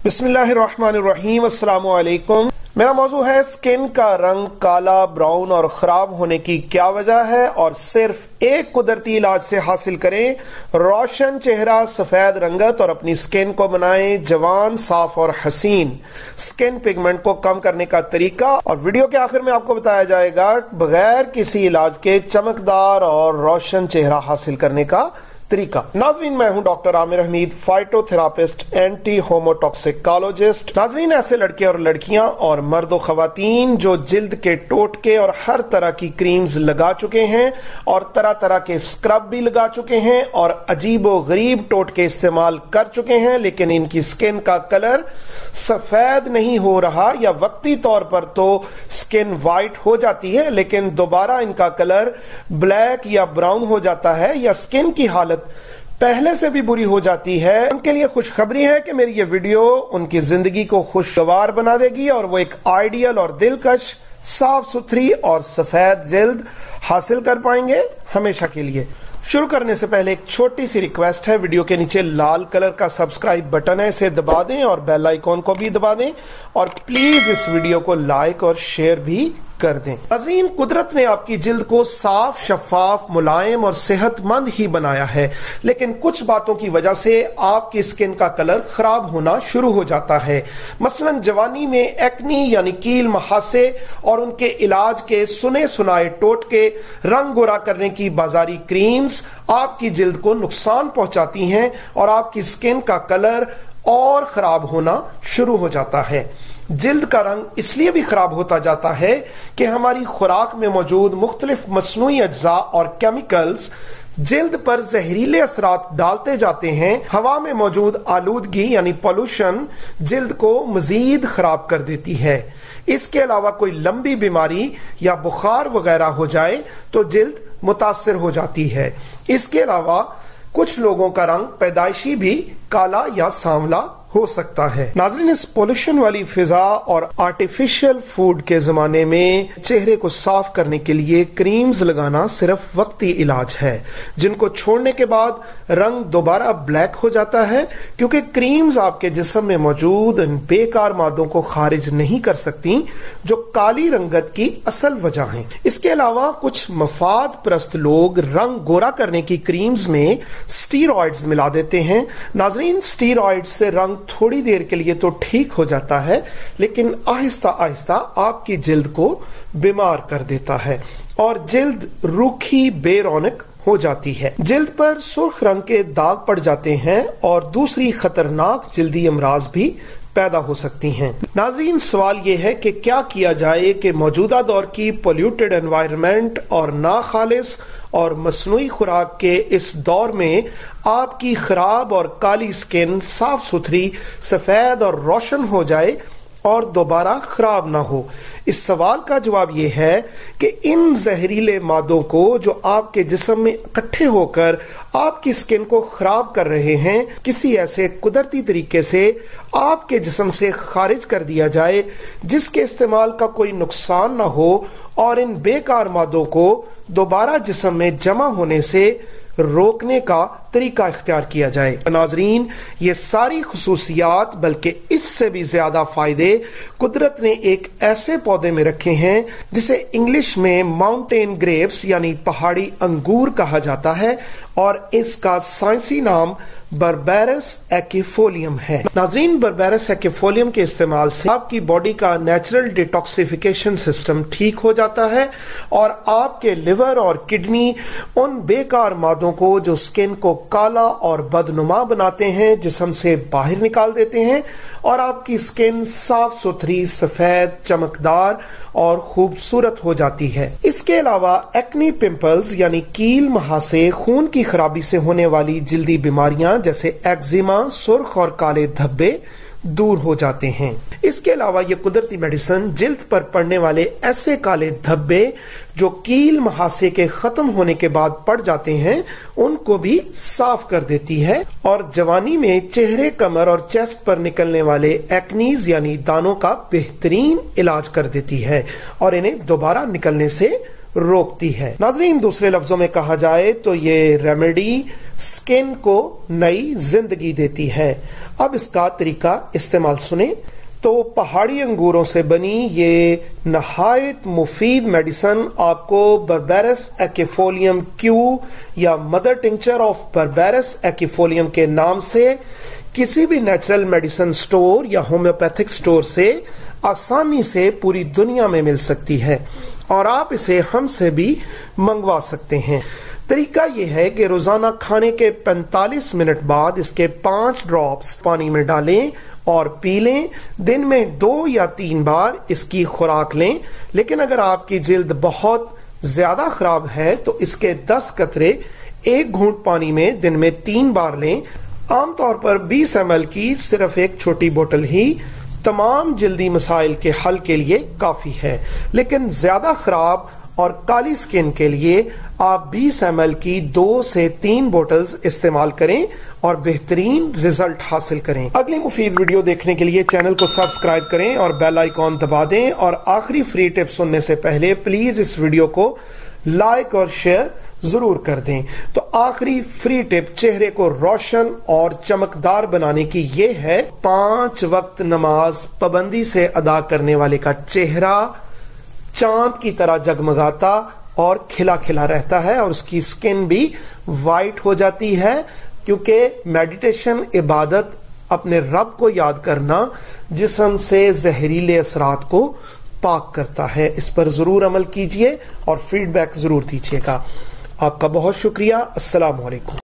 बिस्मिल्लाहिर्रहमानिर्रहीम, अस्सलामु अलैकुम। मेरा मौजू है स्किन का रंग काला, ब्राउन और खराब होने की क्या वजह है, और सिर्फ एक कुदरती इलाज से हासिल करें रोशन चेहरा, सफेद रंगत और अपनी स्किन को बनाएं जवान, साफ और हसीन। स्किन पिगमेंट को कम करने का तरीका, और वीडियो के आखिर में आपको बताया जाएगा बगैर किसी इलाज के चमकदार और रोशन चेहरा हासिल करने का तरीका। नाजरीन, मैं हूं डॉक्टर आमिर हमीद, फाइटोथेरापिस्ट, एंटी होमोटॉक्सिकोलॉजिस्ट। नाजरीन, ऐसे लड़के और लड़कियां और मर्द और खवातीन जो जिल्द के टोटके और हर तरह की क्रीम्स लगा चुके हैं और तरह तरह के स्क्रब भी लगा चुके हैं और अजीबो गरीब टोटके इस्तेमाल कर चुके हैं, लेकिन इनकी स्किन का कलर सफेद नहीं हो रहा, या वक्ती तौर पर तो स्किन वाइट हो जाती है लेकिन दोबारा इनका कलर ब्लैक या ब्राउन हो जाता है, या स्किन की हालत पहले से भी बुरी हो जाती है। उनके लिए खुशखबरी है कि मेरी ये वीडियो उनकी जिंदगी को खुशगवार बना देगी और वो एक आइडियल और दिलकश, साफ सुथरी और सफेद जिल्द हासिल कर पाएंगे हमेशा के लिए। शुरू करने से पहले एक छोटी सी रिक्वेस्ट है, वीडियो के नीचे लाल कलर का सब्सक्राइब बटन है, इसे दबा दें और बेल आइकॉन को भी दबा दें, और प्लीज इस वीडियो को लाइक और शेयर भी कर दें। नाज़रीन, कुदरत ने आपकी जिल्द को साफ, शफाफ, मुलायम और सेहतमंद ही बनाया है, लेकिन कुछ बातों की वजह से आपकी स्किन का कलर खराब होना शुरू हो जाता है। मसलन जवानी में एक्नी यानी कील, महासे और उनके इलाज के सुने सुनाए टोटके, रंग गोरा करने की बाजारी क्रीम्स आपकी जिल्द को नुकसान पहुंचाती हैं और आपकी स्किन का कलर और खराब होना शुरू हो जाता है। जिल्द का रंग इसलिए भी खराब होता जाता है कि हमारी खुराक में मौजूद मुख्तलिफ मसनूई अज्जा और केमिकल्स जिल्द पर जहरीले असरात डालते जाते हैं। हवा में मौजूद आलूदगी यानी पॉल्यूशन जिल्द को मजीद खराब कर देती है। इसके अलावा कोई लंबी बीमारी या बुखार वगैरह हो जाए तो जिल्द मुतासिर हो जाती है। इसके अलावा कुछ लोगों का रंग पैदाइशी भी काला या सांवला हो सकता है। नाज़रीन, इस पोल्यूशन वाली फिजा और आर्टिफिशियल फूड के जमाने में चेहरे को साफ करने के लिए क्रीम्स लगाना सिर्फ वक्ती इलाज है, जिनको छोड़ने के बाद रंग दोबारा ब्लैक हो जाता है, क्योंकि क्रीम्स आपके जिस्म में मौजूद इन बेकार मादों को खारिज नहीं कर सकती जो काली रंगत की असल वजह है। इसके अलावा कुछ मफाद परस्त लोग रंग गोरा करने की क्रीम्स में स्टीरॉइड्स मिला देते हैं। नाज़रीन, स्टीरॉइड से रंग थोड़ी देर के लिए तो ठीक हो जाता है, लेकिन आहिस्ता आहिस्ता आपकी जिल्द को बीमार कर देता है और जिल्द रूखी, बेरौनक हो जाती है। जिल्द पर सुर्ख रंग के दाग पड़ जाते हैं और दूसरी खतरनाक जिल्दी अमराज भी पैदा हो सकती हैं। नाजरीन, सवाल यह है कि क्या किया जाए कि मौजूदा दौर की पोल्यूटेड एनवायरनमेंट और नाखालिस और मसनूई खुराक के इस दौर में आपकी खराब और काली स्किन साफ सुथरी, सफेद और रोशन हो जाए और दोबारा खराब ना हो। इस सवाल का जवाब यह है कि इन जहरीले मादों को जो आपके जिस्म में इकट्ठे होकर आपकी स्किन को खराब कर रहे हैं, किसी ऐसे कुदरती तरीके से आपके जिस्म से खारिज कर दिया जाए जिसके इस्तेमाल का कोई नुकसान ना हो और इन बेकार मादों को दोबारा जिस्म में जमा होने से रोकने का तरीका इख्तियार किया जाए। नाजरीन, ये सारी खुसूसियात बल्कि इससे भी ज्यादा फायदे कुदरत ने एक ऐसे पौधे में रखे हैं जिसे इंग्लिश में माउंटेन ग्रेप्स यानी पहाड़ी अंगूर कहा जाता है, और इसका साइंसी नाम बर्बेरस एक्विफोलियम है। नाजरीन, बर्बेरस एक्विफोलियम के इस्तेमाल से आपकी बॉडी का नेचुरल डिटॉक्सिफिकेशन सिस्टम ठीक हो जाता है और आपके लिवर और किडनी उन बेकार मादों को जो स्किन को काला और बदनुमा बनाते हैं जिस्म से बाहर निकाल देते हैं, और आपकी स्किन साफ सुथरी, सफेद, चमकदार और खूबसूरत हो जाती है। इसके अलावा एक्नी, पिंपल्स यानी कील, महासे, खून की खराबी से होने वाली जिल्दी बीमारियां जैसे एक्जिमा, सुर्ख और काले धब्बे दूर हो जाते हैं। इसके अलावा ये कुदरती मेडिसिन जिल्द पर पड़ने वाले ऐसे काले धब्बे जो कील, महासे के खत्म होने के बाद पड़ जाते हैं, उनको भी साफ कर देती है, और जवानी में चेहरे, कमर और चेस्ट पर निकलने वाले एक्नीज यानी दानों का बेहतरीन इलाज कर देती है और इन्हें दोबारा निकलने से रोकती है। नाजरीन, दूसरे लफ्जों में कहा जाए तो ये रेमेडी स्किन को नई जिंदगी देती है। अब इसका तरीका इस्तेमाल सुने। तो पहाड़ी अंगूरों से बनी ये नहायत मुफीद मेडिसन आपको बर्बेरस एक्विफोलियम क्यू या मदर टिंचर ऑफ बर्बेरस एक्विफोलियम के नाम से किसी भी नेचुरल मेडिसिन स्टोर या होम्योपैथिक स्टोर से आसानी से पूरी दुनिया में मिल सकती है और आप इसे हमसे भी मंगवा सकते हैं। तरीका यह है कि रोजाना खाने के 45 मिनट बाद इसके 5 ड्रॉप्स पानी में डालें और पी लें। दिन में 2 या 3 बार इसकी खुराक लें। लेकिन अगर आपकी जिल्द बहुत ज्यादा खराब है तो इसके 10 कतरे 1 घूंट पानी में दिन में 3 बार लें। आमतौर पर 20 ml की सिर्फ एक छोटी बोतल ही तमाम जल्दी मसाइल के हल के लिए काफी है। लेकिन ज्यादा खराब और काली स्किन के लिए आप 20 ml की 2 से 3 बोतल्स इस्तेमाल करें और बेहतरीन रिजल्ट हासिल करें। अगली मुफीद वीडियो देखने के लिए चैनल को सब्सक्राइब करें और बेल आइकॉन दबा दें। और आखिरी फ्री टिप सुनने से पहले प्लीज इस वीडियो को लाइक और शेयर जरूर कर दें। तो आखिरी फ्री टिप चेहरे को रोशन और चमकदार बनाने की ये है। 5 वक्त नमाज पाबंदी से अदा करने वाले का चेहरा चांद की तरह जगमगाता और खिला खिला रहता है और उसकी स्किन भी वाइट हो जाती है, क्योंकि मेडिटेशन इबादत अपने रब को याद करना जिस्म से जहरीले असरात को पाक करता है। इस पर जरूर अमल कीजिए और फीडबैक जरूर दीजिएगा। आपका बहुत शुक्रिया। अस्सलाम वालेकुम।